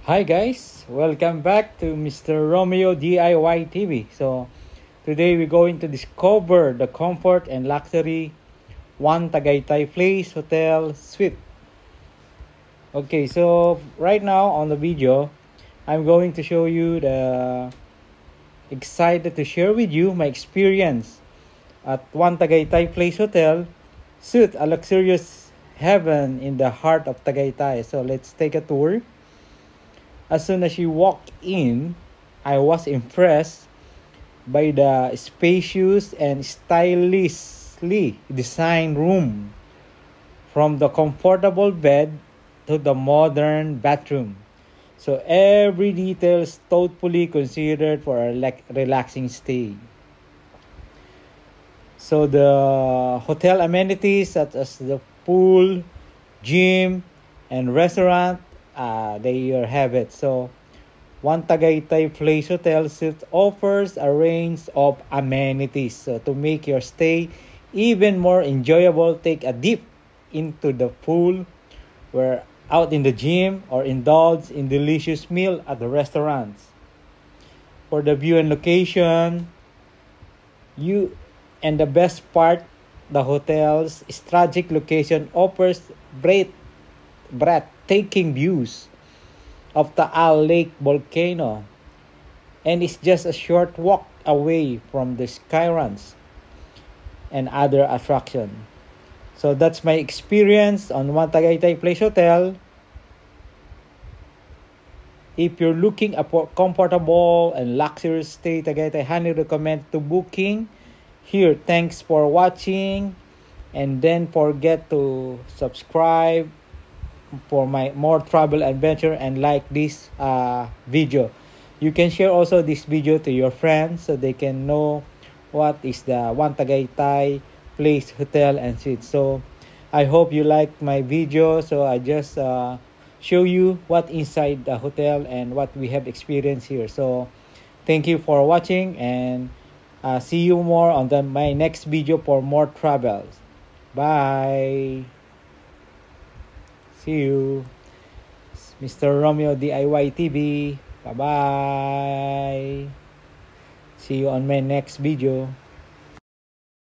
Hi guys, welcome back to Mr. Romeo DIY TV. So today we're going to discover the comfort and luxury One Tagaytay Place Hotel Suite. Okay, so right now on the video, I'm going to show you excited to share with you my experience at One Tagaytay Place Hotel Suite, a luxurious heaven in the heart of Tagaytay. So let's take a tour. As soon as you walked in, I was impressed by the spacious and stylishly designed room, from the comfortable bed to the modern bathroom. So every detail is thoughtfully considered for a relaxing stay. So the hotel amenities such as the pool, gym, and restaurant, there you have it. So One Tagaytay Place Hotel Suite offers a range of amenities. So to make your stay even more enjoyable, take a dip into the pool, or out in the gym, or indulge in delicious meal at the restaurants. For the view and location, the best part, the hotel's strategic location offers breathtaking views of the Taal Lake volcano, and it's just a short walk away from the Skyruns and other attractions. So that's my experience on One Tagaytay Place Hotel. If you're looking for comfortable and luxurious stay Tagaytay, I highly recommend to booking here. Thanks for watching, and then forget to subscribe for my more travel adventure and like this video. You can share also this video to your friends so they can know what is the One Tagaytay Place Hotel and Suite. So I hope you like my video. So I just show you what inside the hotel and what we have experienced here. So thank you for watching, and see you more on my next video for more travels. Bye. See you. Mr. Romeo DIY TV. Bye-bye. See you on my next video.